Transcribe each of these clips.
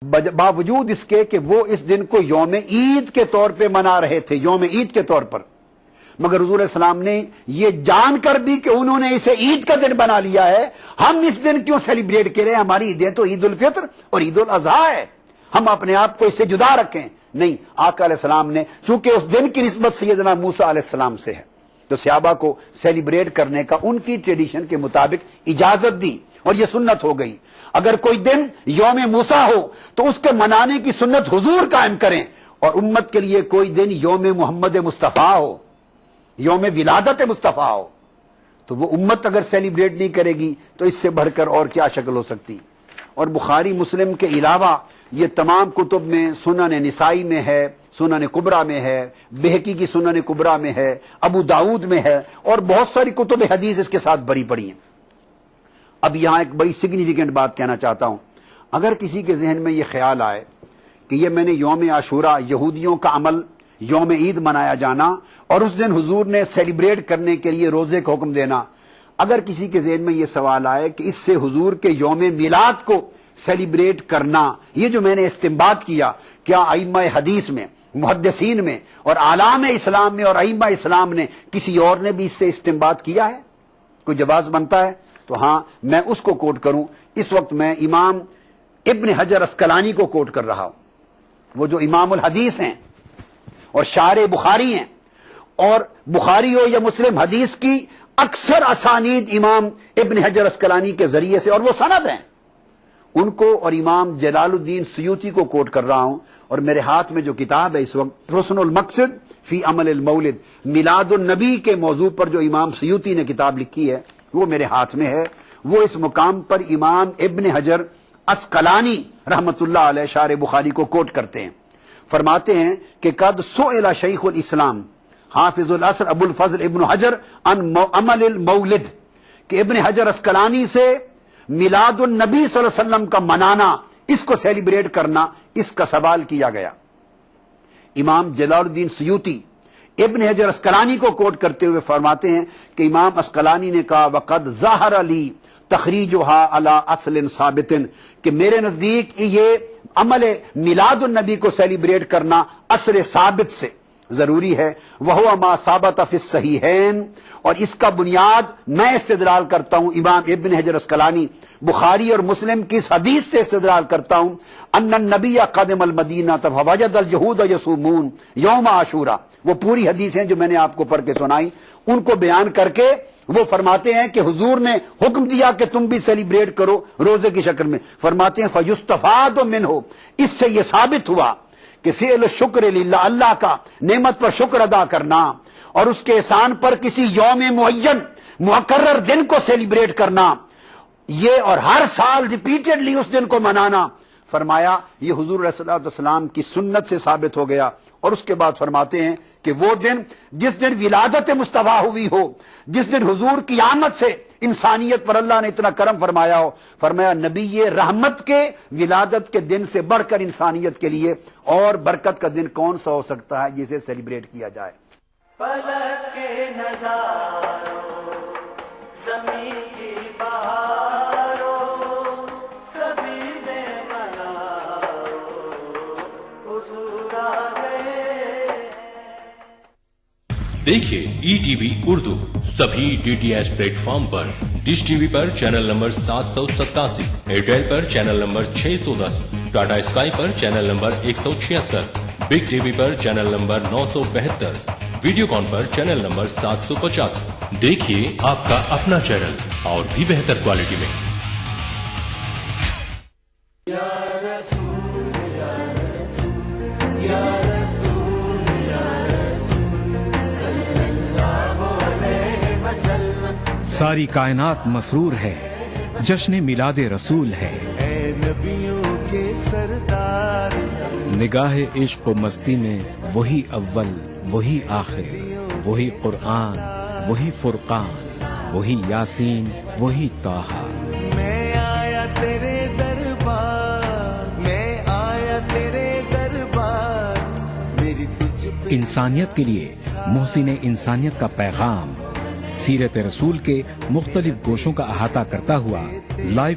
باوجود اس کے کہ وہ اس دن کو یوم عید کے طور پہ منا رہے تھے، یوم عید کے طور پر، مگر حضور علیہ السلام نے یہ جان کر بھی کہ انہوں نے اسے عید کا دن بنا لیا ہے، ہم اس دن کیوں سیلیبریٹ کریں؟ ہماری عیدیں تو عید الفطر اور عید الاضحیٰ ہے، ہم اپنے آپ کو اس سے جدا رکھیں۔ نہیں، آقا علیہ السلام نے چونکہ اس دن کی نسبت سیدنا موسیٰ علیہ السلام سے ہے تو صحابہ کو سیلیبریٹ کرنے کا ان کی ٹریڈیشن کے مطابق اجازت دی اور یہ سنت ہو گئی۔ اگر کوئی دن یوم موسیٰ ہو تو اس کے منانے کی سنت حضور قائم کریں، اور امت کے لیے کوئی دن یوم محمد مصطفیٰ ہو، یوم ولادت مصطفیٰ ہو، تو وہ امت اگر سیلیبریٹ نہیں کرے گی تو اس سے بڑھ کر اور کیا شکل ہو سکتی؟ اور بخاری مسلم کے علاوہ یہ تمام کتب میں، سنن نسائی میں ہے، سنن کبریٰ میں ہے، بہقی کی سنن کبریٰ میں ہے، ابو داؤد میں ہے، اور بہت ساری کتب حدیث اس کے ساتھ بری پڑی ہیں۔ اب یہاں ایک بڑی سگنیفیکنٹ بات کہنا چاہتا ہوں، اگر کسی کے ذہن میں یہ خیال آئے کہ یہ میں نے یوم عاشوراء، یہودیوں کا عمل، یوم عید منایا جانا اور اس دن حضور نے سیلیبریٹ کرنے کے لیے روزے کا حکم دینا، اگر کسی کے ذہن میں یہ سوال آئے کہ اس سے حضور کے یوم میلاد کو سیلیبریٹ کرنا، یہ جو میں نے استنباط کیا، کیا ائمہ حدیث میں، محدثین میں اور اعلام اسلام میں اور ائمہ اسلام نے کسی اور نے بھی اس سے استنباط کیا ہے؟ کوئی جواز بنتا ہے تو ہاں میں اس کو کوٹ کروں۔ اس وقت میں امام ابن حجر اسقلانی کو کوٹ کر رہا ہوں، وہ جو امام الحدیث ہیں اور شارح بخاری ہیں، اور بخاری ہو یا مسلم، حدیث کی اکثر اسانید امام ابن حجر اسقلانی کے ذریعے سے، اور وہ سند ہیں، ان کو اور امام جلال الدین سیوطی کو کوٹ کر رہا ہوں۔ اور میرے ہاتھ میں جو کتاب ہے اس وقت، حسن المقصد فی عمل المولد، میلاد النبی کے موضوع پر جو امام سیوطی نے کتاب لکھی ہے وہ میرے ہاتھ میں ہے۔ وہ اس مقام پر امام ابن حجر اسقلانی رحمت اللہ علیہ شارح بخاری کو کوٹ کرتے ہیں، فرماتے ہیں کہ قد سئل شیخ الاسلام حافظ العصر ابو الفضل ابن حجر عن عمل المولد، کہ ابن حجر اسقلانی سے میلاد النبی صلی اللہ علیہ وسلم کا منانا، اس کو سیلیبریٹ کرنا، اس کا سوال کیا گیا۔ امام جلال الدین سیوطی ابن حجر اسقلانی کو کوٹ کرتے ہوئے فرماتے ہیں کہ امام اسقلانی نے کہا وقد ظاہر لی تخریجها علی اصل ثابت، کہ میرے نزدیک یہ عمل میلاد النبی کو سیلیبریٹ کرنا اصل ثابت سے ضروری ہے، وہو ما ثابت فی الصحیحین، اور اس کا بنیاد میں استدلال کرتا ہوں، امام ابن حجر اسقلانی بخاری اور مسلم کی اس حدیث سے استدلال کرتا ہوں، ان النبی قدم المدینہ فوجد الجہود یصومون یوم عاشوراء، وہ پوری حدیث ہیں جو میں نے آپ کو پڑھ کے سنائی، ان کو بیان کر کے وہ فرماتے ہیں کہ حضور نے حکم دیا کہ تم بھی سیلیبریٹ کرو روزے کی شکل میں، فرماتے ہیں فیستفاد منہ، اس سے یہ ثابت ہوا کہ فعل شکر للہ، اللہ کا نعمت پر شکر ادا کرنا اور اس کے احسان پر کسی یوم معین مقرر دن کو سیلیبریٹ کرنا، یہ اور ہر سال ریپیٹڈلی اس دن کو منانا، فرمایا یہ حضور علیہ الصلوۃ والسلام کی سنت سے ثابت ہو گیا۔ اور اس کے بعد فرماتے ہیں کہ وہ دن جس دن ولادت مصطفیٰ ہوئی ہو، جس دن حضور کی آمد سے انسانیت پر اللہ نے اتنا کرم فرمایا ہو، فرمایا نبی رحمت کے ولادت کے دن سے بڑھ کر انسانیت کے لیے اور برکت کا دن کون سا ہو سکتا ہے جسے سیلیبریٹ کیا جائے۔ فلک کے نظاروں، زمین کی بہاروں، سبھی نے مناؤ، حضور آ گئے۔ دیکھیے ای ٹی وی اردو سبھی D T H platform پر، ڈش ٹی وی پر چینل نمبر 787، ایئرٹیل پر چینل نمبر 610، ٹاٹا اسکائی پر channel number 176، big T V پر چینل نمبر 972، ویڈیو کان پر چینل نمبر 750۔ دیکھیے آپ کا اپنا چینل اور بھی بہتر کوالٹی میں۔ ساری کائنات مسرور ہے، جشن میلاد رسول ہے، اے نبیوں کے سردار، نگاہ عشق و مستی میں وہی اول وہی آخر، وہی قرآن وہی فرقان، وہی یاسین وہی طٰہٰ۔ میں آیا تیرے دربار، میں آیا تیرے دربار، میری تجھ پہ انسانیت کے لیے محسن انسانیت کا پیغام، سیرت رسول کے مختلف گوشوں کا احاطہ کرتا ہوا لائیو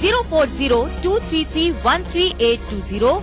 040-233-13820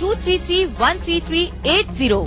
233-13380।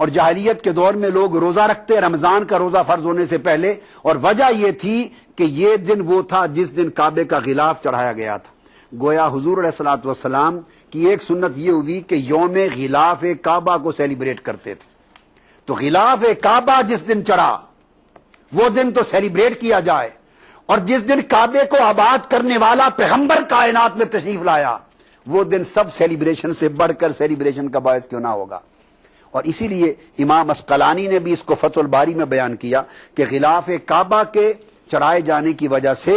اور جاہلیت کے دور میں لوگ روزہ رکھتے رمضان کا روزہ فرض ہونے سے پہلے، اور وجہ یہ تھی کہ یہ دن وہ تھا جس دن کعبے کا غلاف چڑھایا گیا تھا۔ گویا حضور علیہ الصلوۃ والسلام کی ایک سنت یہ ہوئی کہ یوم غلاف کعبہ کو سیلیبریٹ کرتے تھے، تو غلاف کعبہ جس دن چڑھا وہ دن تو سیلیبریٹ کیا جائے، اور جس دن کعبے کو آباد کرنے والا پیغمبر کائنات میں تشریف لایا وہ دن سب سیلیبریشن سے بڑھ کر سیلیبریشن کا باعث کیوں نہ ہوگا۔ اور اسی لیے امام اسقلانی نے بھی اس کو فتح الباری میں بیان کیا کہ غلاف کعبہ کے چڑھائے جانے کی وجہ سے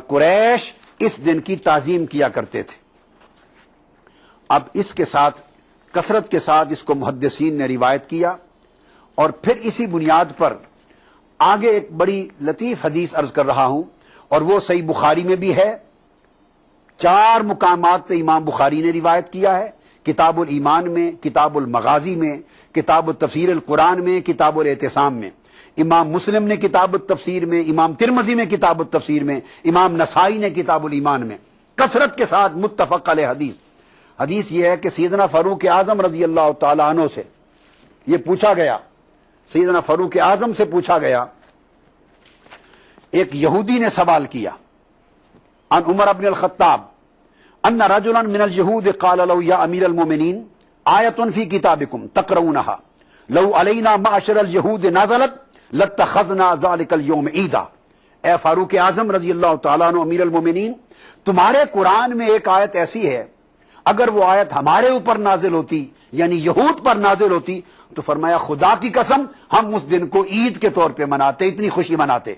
قریش اس دن کی تعظیم کیا کرتے تھے۔ اب اس کے ساتھ کثرت کے ساتھ اس کو محدثین نے روایت کیا، اور پھر اسی بنیاد پر آگے ایک بڑی لطیف حدیث عرض کر رہا ہوں، اور وہ صحیح بخاری میں بھی ہے۔ 4 مقامات پہ امام بخاری نے روایت کیا ہے، کتاب الایمان میں، کتاب المغازی میں، کتاب التفسیر القرآن میں، کتاب الاعتصام میں، امام مسلم نے کتاب التفسیر میں، امام ترمذی میں کتاب التفسیر میں، امام نسائی نے کتاب الایمان میں، کثرت کے ساتھ متفق علیہ حدیث۔ حدیث یہ ہے کہ سیدنا فاروق اعظم رضی اللہ تعالی عنہ سے یہ پوچھا گیا، سیدنا فاروق اعظم سے پوچھا گیا، ایک یہودی نے سوال کیا عن عمر بن الخطاب ان رجلا من اليهود قال له يا امير المؤمنين آية في كتابكم تقرؤونها لو علينا معشر اليهود نزلت لاتخذنا ذلك اليوم عيدا۔ اے فاروق اعظم رضی اللہ تعالیٰ عنہ امیر المومنین، تمہارے قرآن میں ایک آیت ایسی ہے، اگر وہ آیت ہمارے اوپر نازل ہوتی یعنی یہود پر نازل ہوتی تو فرمایا خدا کی قسم ہم اس دن کو عید کے طور پہ مناتے، اتنی خوشی مناتے۔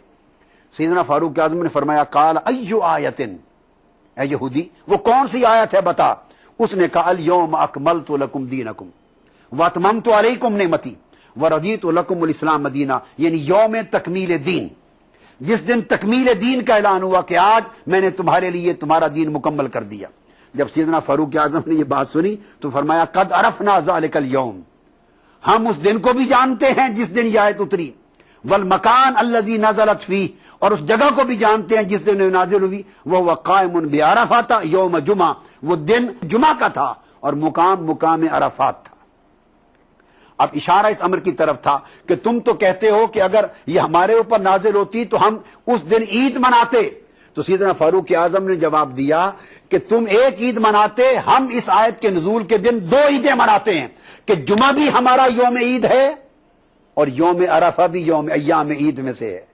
سیدنا فاروق اعظم نے فرمایا قال ایو آیت، اے یہودی وہ کون سی آیت ہے بتا۔ اس نے کہا الیوم اکملت لکم دینکم واتممت علیکم نعمتی ورضیت لکم الاسلام دینہ، یعنی یوم تکمیل دین، جس دن تکمیل دین کا اعلان ہوا کہ آج میں نے تمہارے لیے تمہارا دین مکمل کر دیا۔ جب سیدنا فاروق اعظم نے یہ بات سنی تو فرمایا قد عرفنا ذلک اليوم، ہم اس دن کو بھی جانتے ہیں جس دن یہ آیت اتری، والمکان الذی نزلت فیہ، اور اس جگہ کو بھی جانتے ہیں جس دن نازل ہوئی، وہ قائم بعرفات یوم جمعہ، وہ دن جمعہ کا تھا اور مقام عرفات تھا۔ اب اشارہ اس امر کی طرف تھا کہ تم تو کہتے ہو کہ اگر یہ ہمارے اوپر نازل ہوتی تو ہم اس دن عید مناتے، تو سیدنا فاروق اعظم نے جواب دیا کہ تم ایک عید مناتے، ہم اس آیت کے نزول کے دن 2 عیدیں مناتے ہیں، کہ جمعہ بھی ہمارا یوم عید ہے اور یوم عرفہ بھی یوم ایام عید میں سے ہے۔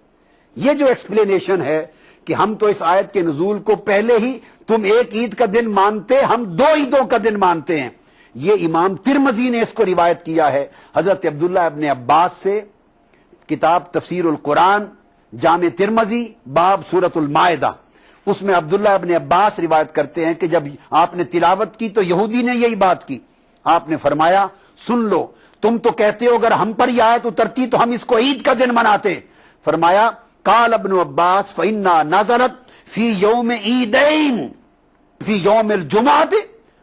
یہ جو ایکسپلینیشن ہے کہ ہم تو اس آیت کے نزول کو پہلے ہی تم ایک عید کا دن مانتے، ہم 2 عیدوں کا دن مانتے ہیں، یہ امام ترمذی نے اس کو روایت کیا ہے حضرت عبداللہ ابن عباس سے، کتاب تفسیر القرآن جامع ترمذی باب سورۃ المائدہ، اس میں عبداللہ ابن عباس روایت کرتے ہیں کہ جب آپ نے تلاوت کی تو یہودی نے یہی بات کی، آپ نے فرمایا سن لو، تم تو کہتے ہو اگر ہم پر یہ آیت اترتی تو ہم اس کو عید کا دن مناتے۔ فرمایا قال ابن عباس فإنها نزلت فی یوم عیدین فی یوم الجمعہ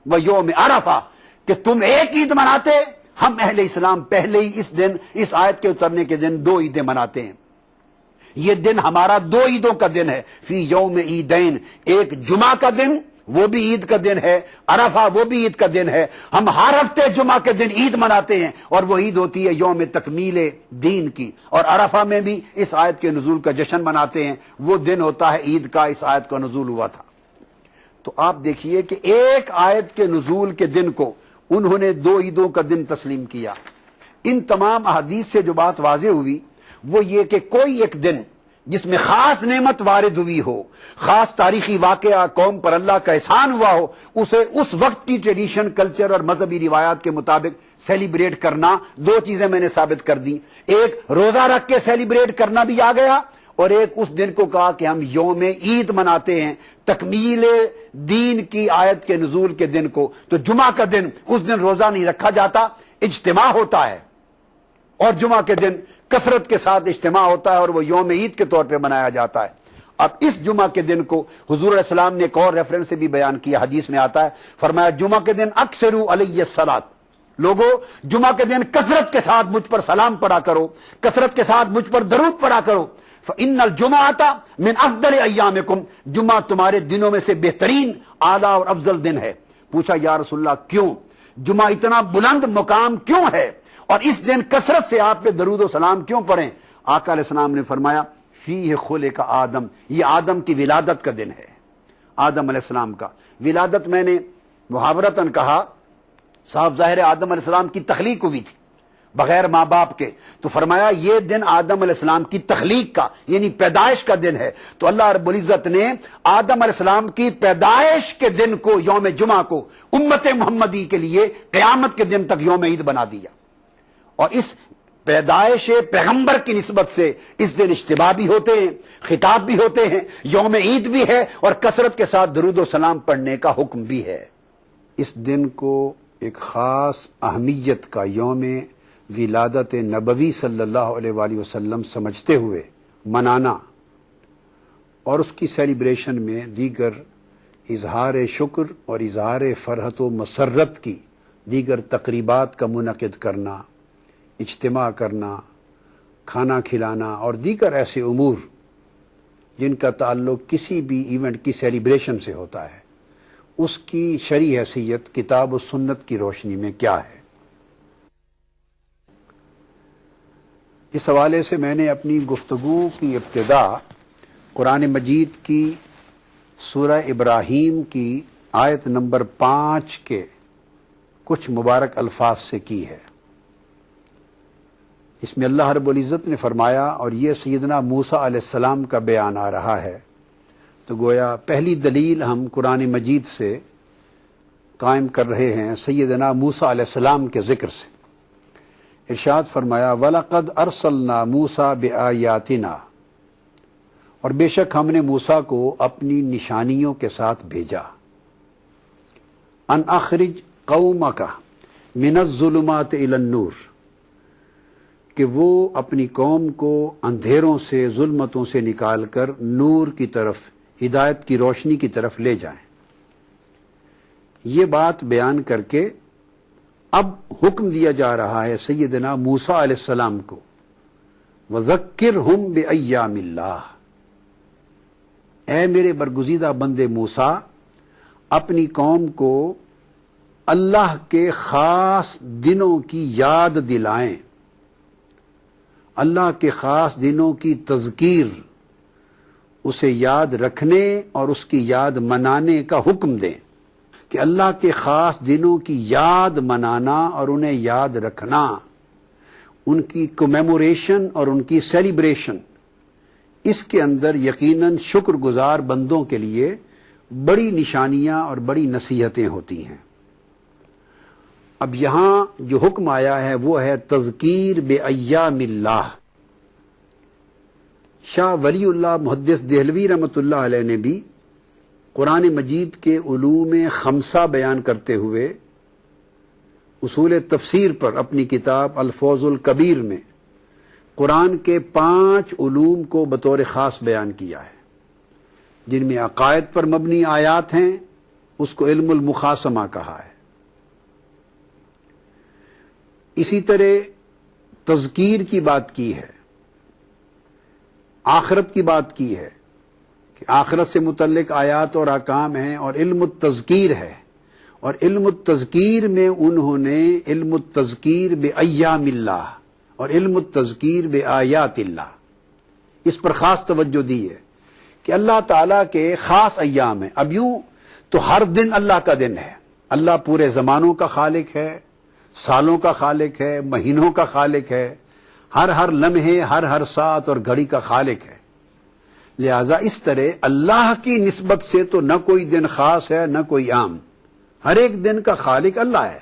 و یوم عرفہ، کہ تم ایک عید مناتے، ہم اہل اسلام پہلے ہی اس دن، اس آیت کے اترنے کے دن 2 عیدیں مناتے ہیں۔ یہ دن ہمارا 2 عیدوں کا دن ہے، فی یوم عیدین، ایک جمعہ کا دن وہ بھی عید کا دن ہے، عرفہ وہ بھی عید کا دن ہے، ہم ہر ہفتے جمعہ کے دن عید مناتے ہیں، اور وہ عید ہوتی ہے یوم تکمیل دین کی، اور عرفہ میں بھی اس آیت کے نزول کا جشن مناتے ہیں، وہ دن ہوتا ہے عید کا، اس آیت کا نزول ہوا تھا۔ تو آپ دیکھیے کہ ایک آیت کے نزول کے دن کو انہوں نے 2 عیدوں کا دن تسلیم کیا۔ ان تمام احادیث سے جو بات واضح ہوئی وہ یہ کہ کوئی ایک دن جس میں خاص نعمت وارد ہوئی ہو، خاص تاریخی واقعہ، قوم پر اللہ کا احسان ہوا ہو، اسے اس وقت کی ٹریڈیشن، کلچر اور مذہبی روایات کے مطابق سیلیبریٹ کرنا، 2 چیزیں میں نے ثابت کر دی، ایک روزہ رکھ کے سیلیبریٹ کرنا بھی آ گیا، اور ایک اس دن کو کہا کہ ہم یوم عید مناتے ہیں تکمیل دین کی آیت کے نزول کے دن کو۔ تو جمعہ کا دن اس دن روزہ نہیں رکھا جاتا، اجتماع ہوتا ہے، اور جمعہ کے دن کثرت کے ساتھ اجتماع ہوتا ہے اور وہ یوم عید کے طور پہ منایا جاتا ہے۔ اب اس جمعہ کے دن کو حضور علیہ السلام نے ایک اور ریفرنس سے بھی بیان کیا، حدیث میں آتا ہے، فرمایا جمعہ کے دن اکثروا علی الصلاۃ، لوگوں جمعہ کے دن کثرت کے ساتھ مجھ پر سلام پڑھا کرو، کثرت کے ساتھ مجھ پر درود پڑھا کرو، فإن الجمعۃ من افضل ایامکم، جمعہ تمہارے دنوں میں سے بہترین، اعلیٰ اور افضل دن ہے۔ پوچھا یا رسول اللہ کیوں؟ جمعہ اتنا بلند مقام کیوں ہے اور اس دن کثرت سے آپ پہ درود و سلام کیوں پڑھیں؟ آقا علیہ السلام نے فرمایا فیہ خلق آدم، یہ آدم کی ولادت کا دن ہے، آدم علیہ السلام کا ولادت۔ میں نے محاورتاً کہا صاحب ظاہر ہے آدم علیہ السلام کی تخلیق ہوئی تھی بغیر ماں باپ کے، تو فرمایا یہ دن آدم علیہ السلام کی تخلیق کا یعنی پیدائش کا دن ہے، تو اللہ رب العزت نے آدم علیہ السلام کی پیدائش کے دن کو یوم جمعہ کو امت محمدی کے لیے قیامت کے دن تک یوم عید بنا دیا، اور اس پیدائش پیغمبر کی نسبت سے اس دن اجتماع بھی ہوتے ہیں، خطاب بھی ہوتے ہیں، یوم عید بھی ہے، اور کثرت کے ساتھ درود و سلام پڑھنے کا حکم بھی ہے۔ اس دن کو ایک خاص اہمیت کا یوم ولادت نبوی صلی اللہ علیہ وآلہ وسلم سمجھتے ہوئے منانا اور اس کی سیلیبریشن میں دیگر اظہار شکر اور اظہار فرحت و مسرت کی دیگر تقریبات کا منعقد کرنا، اجتماع کرنا، کھانا کھلانا اور دیگر ایسے امور جن کا تعلق کسی بھی ایونٹ کی سیلیبریشن سے ہوتا ہے، اس کی شرعی حیثیت کتاب و سنت کی روشنی میں کیا ہے؟ اس حوالے سے میں نے اپنی گفتگو کی ابتدا قرآن مجید کی سورہ ابراہیم کی آیت نمبر 5 کے کچھ مبارک الفاظ سے کی ہے۔ اس میں اللہ رب العزت نے فرمایا، اور یہ سیدنا موسیٰ علیہ السلام کا بیان آ رہا ہے، تو گویا پہلی دلیل ہم قرآن مجید سے قائم کر رہے ہیں سیدنا موسیٰ علیہ السلام کے ذکر سے۔ ارشاد فرمایا وَلَقَدْ أَرْسَلْنَا مُوسَىٰ بِآيَاتِنَا، اور بے شک ہم نے موسیٰ کو اپنی نشانیوں کے ساتھ بھیجا، ان اخرج قومک من الظلمات الی النور، کہ وہ اپنی قوم کو اندھیروں سے ظلمتوں سے نکال کر نور کی طرف، ہدایت کی روشنی کی طرف لے جائیں۔ یہ بات بیان کر کے اب حکم دیا جا رہا ہے سیدنا موسیٰ علیہ السلام کو، وَذَكِّرْهُمْ بِأَيَّامِ اللَّهِ، اے میرے برگزیدہ بندے موسیٰ اپنی قوم کو اللہ کے خاص دنوں کی یاد دلائیں، اللہ کے خاص دنوں کی تذکیر، اسے یاد رکھنے اور اس کی یاد منانے کا حکم دیں، کہ اللہ کے خاص دنوں کی یاد منانا اور انہیں یاد رکھنا، ان کی کمیموریشن اور ان کی سیلیبریشن، اس کے اندر یقیناً شکر گزار بندوں کے لیے بڑی نشانیاں اور بڑی نصیحتیں ہوتی ہیں۔ اب یہاں جو حکم آیا ہے وہ ہے تذکیر بأیام اللہ۔ شاہ ولی اللہ محدث دہلوی رحمۃ اللہ علیہ نے بھی قرآن مجید کے علوم خمسہ بیان کرتے ہوئے اصول تفسیر پر اپنی کتاب الفوز الکبیر میں قرآن کے 5 علوم کو بطور خاص بیان کیا ہے، جن میں عقائد پر مبنی آیات ہیں، اس کو علم المخاصمہ کہا ہے۔ اسی طرح تذکیر کی بات کی ہے، آخرت کی بات کی ہے کہ آخرت سے متعلق آیات اور احکام ہیں، اور علم التذکیر ہے، اور علم التذکیر میں انہوں نے علم التذکیر بأیام اللہ اور علم التذکیر بآیات اللہ، اس پر خاص توجہ دی ہے کہ اللہ تعالیٰ کے خاص ایام ہیں۔ اب یوں تو ہر دن اللہ کا دن ہے، اللہ پورے زمانوں کا خالق ہے، سالوں کا خالق ہے، مہینوں کا خالق ہے، ہر لمحے ہر ساعت اور گھڑی کا خالق ہے۔ لہذا اس طرح اللہ کی نسبت سے تو نہ کوئی دن خاص ہے نہ کوئی عام، ہر ایک دن کا خالق اللہ ہے۔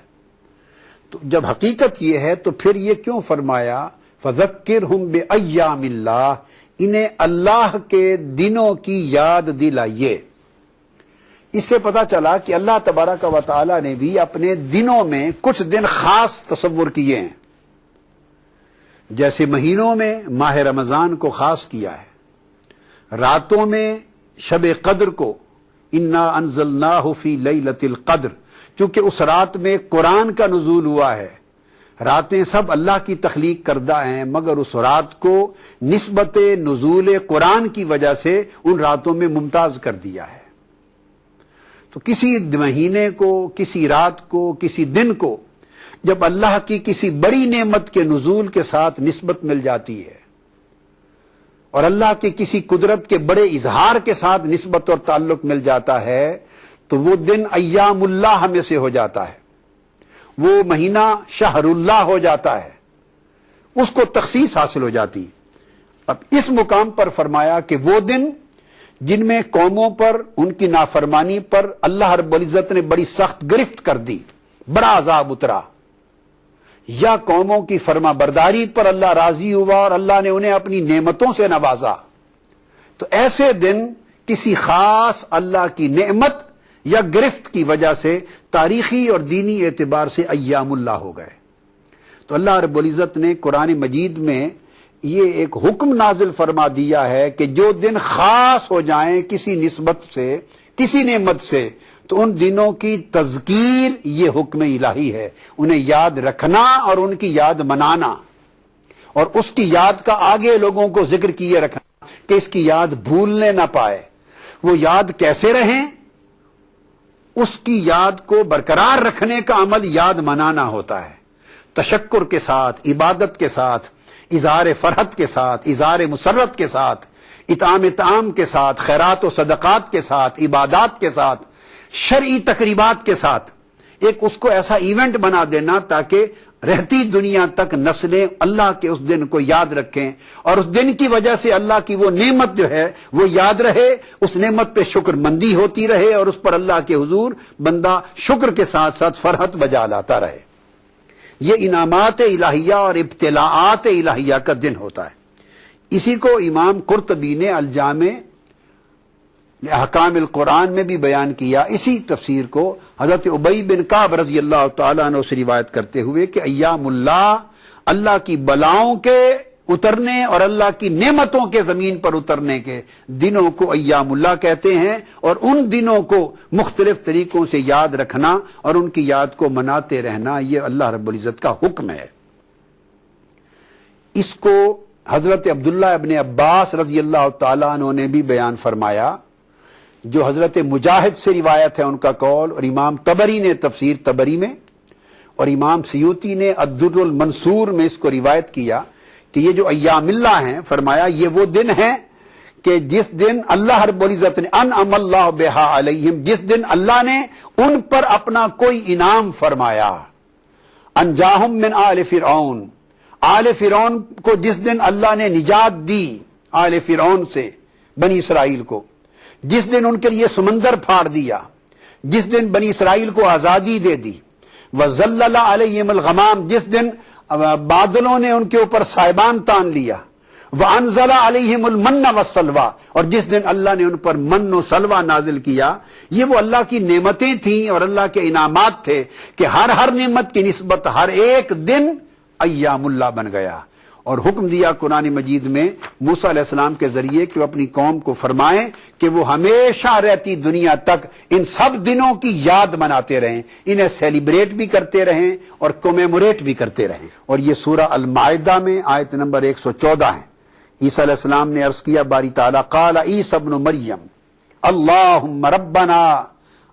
تو جب حقیقت یہ ہے تو پھر یہ کیوں فرمایا فَذَكِّرْهُمْ بِأَيَّامِ اللَّهِ، انہیں اللہ کے دنوں کی یاد دلائیے۔ اس سے پتہ چلا کہ اللہ تبارک و تعالی نے بھی اپنے دنوں میں کچھ دن خاص تصور کیے ہیں، جیسے مہینوں میں ماہ رمضان کو خاص کیا ہے، راتوں میں شب قدر کو انا انزلناہ فی لیلۃ القدر، چونکہ اس رات میں قرآن کا نزول ہوا ہے۔ راتیں سب اللہ کی تخلیق کردہ ہیں، مگر اس رات کو نسبت نزول قرآن کی وجہ سے ان راتوں میں ممتاز کر دیا ہے۔ تو تو کسی مہینے کو، کسی رات کو، کسی دن کو جب اللہ کی کسی بڑی نعمت کے نزول کے ساتھ نسبت مل جاتی ہے اور اللہ کی کسی قدرت کے بڑے اظہار کے ساتھ نسبت اور تعلق مل جاتا ہے تو وہ دن ایام اللہ میں سے ہو جاتا ہے، وہ مہینہ شہر اللہ ہو جاتا ہے، اس کو تخصیص حاصل ہو جاتی ہے۔ اب اس مقام پر فرمایا کہ وہ دن جن میں قوموں پر ان کی نافرمانی پر اللہ رب العزت نے بڑی سخت گرفت کر دی، بڑا عذاب اترا، یا قوموں کی فرما برداری پر اللہ راضی ہوا اور اللہ نے انہیں اپنی نعمتوں سے نوازا، تو ایسے دن کسی خاص اللہ کی نعمت یا گرفت کی وجہ سے تاریخی اور دینی اعتبار سے ایام اللہ ہو گئے۔ تو اللہ رب العزت نے قرآن مجید میں یہ ایک حکم نازل فرما دیا ہے کہ جو دن خاص ہو جائیں کسی نسبت سے، کسی نعمت سے، تو ان دنوں کی تذکیر یہ حکم الہی ہے، انہیں یاد رکھنا اور ان کی یاد منانا، اور اس کی یاد کا آگے لوگوں کو ذکر کیے رکھنا کہ اس کی یاد بھولنے نہ پائے۔ وہ یاد کیسے رہیں؟ اس کی یاد کو برقرار رکھنے کا عمل یاد منانا ہوتا ہے، تشکر کے ساتھ، عبادت کے ساتھ، اظہار فرحت کے ساتھ، اظہار مسرت کے ساتھ، اطعام کے ساتھ، خیرات و صدقات کے ساتھ، عبادات کے ساتھ، شرعی تقریبات کے ساتھ، ایک اس کو ایسا ایونٹ بنا دینا تاکہ رہتی دنیا تک نسلیں اللہ کے اس دن کو یاد رکھیں اور اس دن کی وجہ سے اللہ کی وہ نعمت جو ہے وہ یاد رہے، اس نعمت پہ شکر مندی ہوتی رہے اور اس پر اللہ کے حضور بندہ شکر کے ساتھ ساتھ فرحت بجا لاتا رہے۔ یہ انعامات الہیہ اور ابتلاعات الہیہ کا دن ہوتا ہے۔ اسی کو امام قرطبی نے الجامع احکام القرآن میں بھی بیان کیا، اسی تفسیر کو حضرت ابی بن کعب رضی اللہ تعالیٰ عنہ سے روایت کرتے ہوئے کہ ایام اللہ، اللہ کی بلاؤں کے اترنے اور اللہ کی نعمتوں کے زمین پر اترنے کے دنوں کو ایام اللہ کہتے ہیں، اور ان دنوں کو مختلف طریقوں سے یاد رکھنا اور ان کی یاد کو مناتے رہنا یہ اللہ رب العزت کا حکم ہے۔ اس کو حضرت عبداللہ ابن عباس رضی اللہ تعالیٰ عنہ نے بھی بیان فرمایا، جو حضرت مجاہد سے روایت ہے ان کا قول، اور امام طبری نے تفسیر طبری میں اور امام سیوطی نے الدر المنصور میں اس کو روایت کیا کہ یہ جو ایام اللہ ہیں، فرمایا یہ وہ دن ہیں کہ جس دن اللہ رب العزت نے انعم اللہ بہا علیہم، جس دن اللہ نے ان پر اپنا کوئی انعام فرمایا، انجاہم من آل فرعون، آل فرعون کو جس دن اللہ نے نجات دی آل فرعون سے، بنی اسرائیل کو، جس دن ان کے لیے سمندر پھاڑ دیا، جس دن بنی اسرائیل کو آزادی دے دی، وَظَلَّلَ عَلَيْهِمُ الْغَمَامُ، جس دن بادلوں نے ان کے اوپر سائبان تان لیا، وَأَنزَلَ عَلَيْهِمُ الْمَنَّ وَالسَّلْوَىٰ، اور جس دن اللہ نے ان پر من و سلوہ نازل کیا، یہ وہ اللہ کی نعمتیں تھیں اور اللہ کے انعامات تھے کہ ہر نعمت کی نسبت ہر ایک دن ایام اللہ بن گیا، اور حکم دیا قرآن مجید میں موسیٰ علیہ السلام کے ذریعے کہ وہ اپنی قوم کو فرمائیں کہ وہ ہمیشہ رہتی دنیا تک ان سب دنوں کی یاد مناتے رہیں، انہیں سیلیبریٹ بھی کرتے رہیں اور کومیموریٹ بھی کرتے رہیں۔ اور یہ سورہ المائدہ میں آیت نمبر 114 ہے۔ عیسیٰ علیہ السلام نے عرض کیا باری تعالیٰ، قال عیسیٰ ابن مریم اللہم ربنا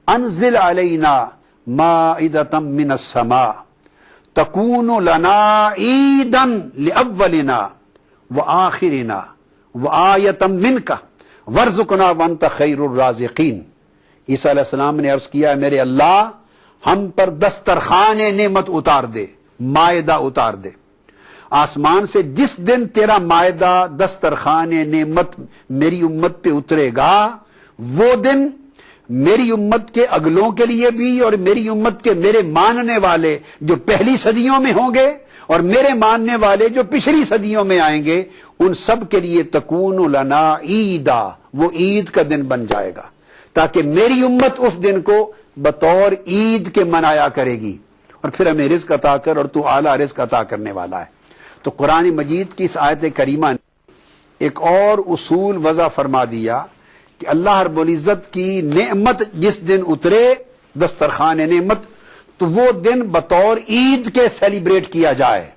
انزل علینا مائدۃ من السماء تکون لنا عیدا لاولنا وآخرنا وآیۃ منک وارزقنا وانت خیر الرازقین۔ عیسیٰ علیہ السلام نے عرض کیا، میرے اللہ ہم پر دسترخوان نعمت اتار دے، مائدہ اتار دے آسمان سے، جس دن تیرا مائدہ دسترخوان نعمت میری امت پہ اترے گا وہ دن میری امت کے اگلوں کے لیے بھی اور میری امت کے میرے ماننے والے جو پہلی صدیوں میں ہوں گے اور میرے ماننے والے جو پچھلی صدیوں میں آئیں گے ان سب کے لیے تکون لنا عیدا، وہ عید کا دن بن جائے گا، تاکہ میری امت اس دن کو بطور عید کے منایا کرے گی، اور پھر ہمیں رزق عطا کر، اور تو اعلیٰ رزق عطا کرنے والا ہے۔ تو قرآن مجید کی اس آیت کریمہ نے ایک اور اصول وضع فرما دیا کہ اللہ رب العزت کی نعمت جس دن اترے، دسترخوان نعمت، تو وہ دن بطور عید کے سیلیبریٹ کیا جائے۔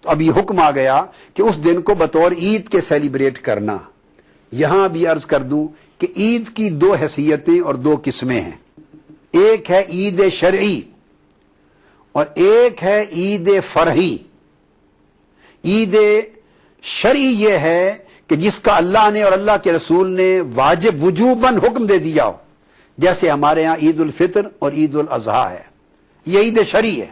تو اب یہ حکم آ گیا کہ اس دن کو بطور عید کے سیلیبریٹ کرنا۔ یہاں بھی عرض کر دوں کہ عید کی دو حیثیتیں اور دو قسمیں ہیں. ایک ہے عید شرعی اور ایک ہے عید فرحی. عید شرعی یہ ہے کہ جس کا اللہ نے اور اللہ کے رسول نے واجب وجوباً حکم دے دیا ہو، جیسے ہمارے ہاں عید الفطر اور عید الاضحیٰ ہے، یہ عید شرعی ہے.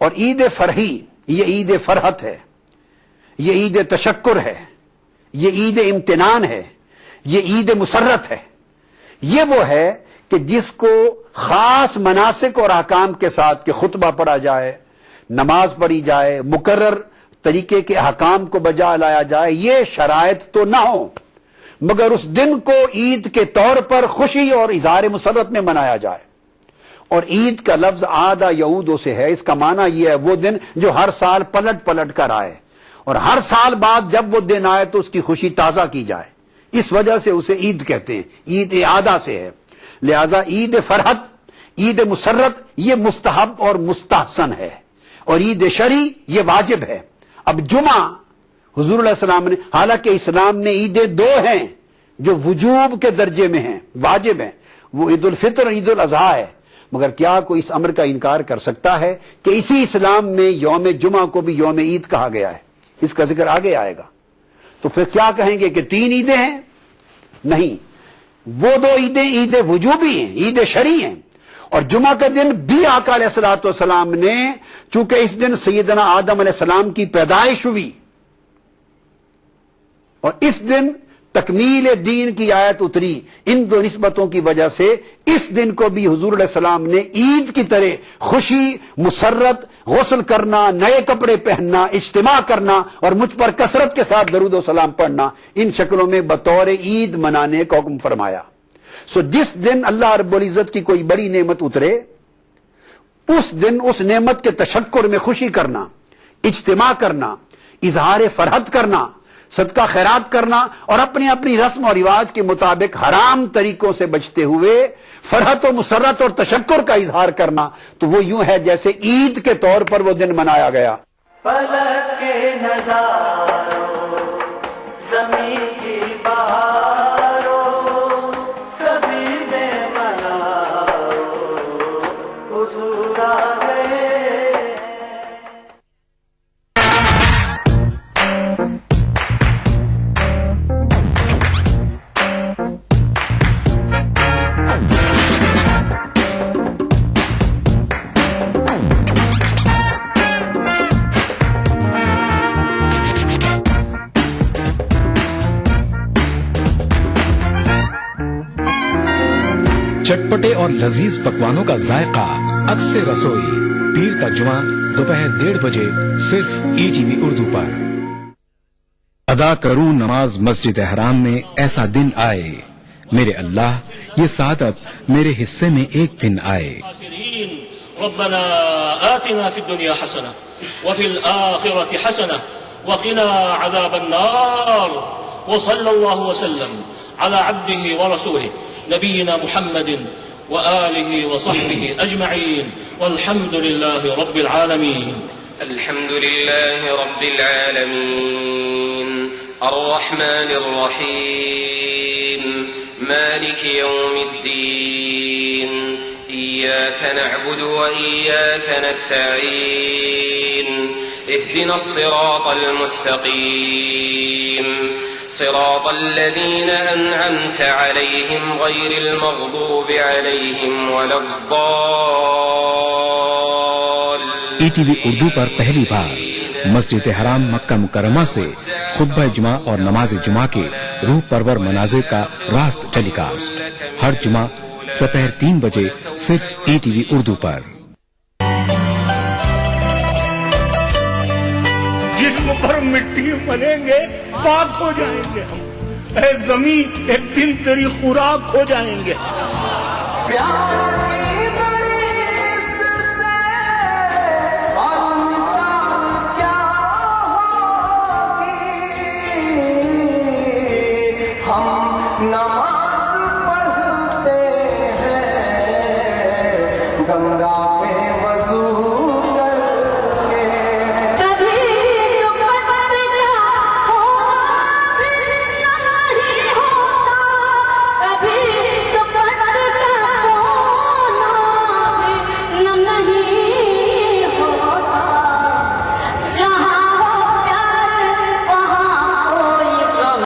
اور عید فرحی یہ عید فرحت ہے، یہ عید تشکر ہے، یہ عید امتنان ہے، یہ عید مسرت ہے. یہ وہ ہے کہ جس کو خاص مناسک اور احکام کے ساتھ کہ خطبہ پڑھا جائے، نماز پڑھی جائے، مقرر طریقے کے احکام کو بجا لایا جائے، یہ شرائط تو نہ ہو، مگر اس دن کو عید کے طور پر خوشی اور اظہار مسرت میں منایا جائے. اور عید کا لفظ عادہ یعودو سے ہے. اس کا معنی یہ ہے وہ دن جو ہر سال پلٹ پلٹ کر آئے، اور ہر سال بعد جب وہ دن آئے تو اس کی خوشی تازہ کی جائے. اس وجہ سے اسے عید کہتے ہیں، عید اعادہ سے ہے. لہذا عید فرحت، عید مسرت یہ مستحب اور مستحسن ہے، اور عید شرعی یہ واجب ہے. اب جمعہ حضور علیہ السلام نے، حالانکہ اسلام میں عیدیں دو ہیں جو وجوب کے درجے میں ہیں، واجب ہیں، وہ عید الفطر اور عید الاضحیٰ ہے، مگر کیا کوئی اس امر کا انکار کر سکتا ہے کہ اسی اسلام میں یوم جمعہ کو بھی یوم عید کہا گیا ہے؟ اس کا ذکر آگے آئے گا. تو پھر کیا کہیں گے کہ تین عیدیں ہیں؟ نہیں، وہ دو عیدیں عید وجوبی ہیں، عید شرعی ہیں. اور جمعہ کا دن بھی آقا علیہ الصلوۃ والسلام نے، چونکہ اس دن سیدنا آدم علیہ السلام کی پیدائش ہوئی اور اس دن تکمیل دین کی آیت اتری، ان دو نسبتوں کی وجہ سے اس دن کو بھی حضور علیہ السلام نے عید کی طرح خوشی، مسرت، غسل کرنا، نئے کپڑے پہننا، اجتماع کرنا اور مجھ پر کثرت کے ساتھ درود و سلام پڑھنا، ان شکلوں میں بطور عید منانے کا حکم فرمایا. سو جس دن اللہ رب العزت کی کوئی بڑی نعمت اترے، اس دن اس نعمت کے تشکر میں خوشی کرنا، اجتماع کرنا، اظہار فرحت کرنا، صدقہ خیرات کرنا، اور اپنی اپنی رسم اور رواج کے مطابق حرام طریقوں سے بچتے ہوئے فرحت و مسرت اور تشکر کا اظہار کرنا، تو وہ یوں ہے جیسے عید کے طور پر وہ دن منایا گیا. پلک کے نظاروں زمین کی بہاروں سبھی نے مناؤ حضور آ گئے. چٹپٹے اور لذیذ پکوانوں کا ذائقہ اکثر رسوئی، پیر کا جمعہ دوپہر 1:30 بجے صرف ETV اردو پر. ادا کروں نماز مسجد حرام میں ایسا دن آئے، میرے اللہ یہ سعادت میرے حصے میں ایک دن آئے. ربنا آتنا في الدنيا حسنة وفي الآخرة حسنة وقنا عذاب النار. وصلى الله وسلم على عبده ورسوله نبينا محمد وآله وصحبه أجمعين والحمد لله رب العالمين. الحمد لله رب العالمين الرحمن الرحيم مالك يوم الدين إياك نعبد وإياك نستعين اهدنا الصراط المستقيم صراط الذين أنعمت عليهم غير المغضوب عليهم ولا الضالين. ETV اردو پر پہلی بار مسجد حرام مکہ مکرمہ سے خطبہ جمعہ اور نماز جمعہ کے روح پرور مناظر کا راست ٹیلی کاسٹ ہر جمعہ دوپہر 3 بجے صرف ETV اردو پر. جسم پر مٹی بنیں گے پاک ہو جائیں گے ہم، اے زمین ایک دن تیری خوراک ہو جائیں گے. ہم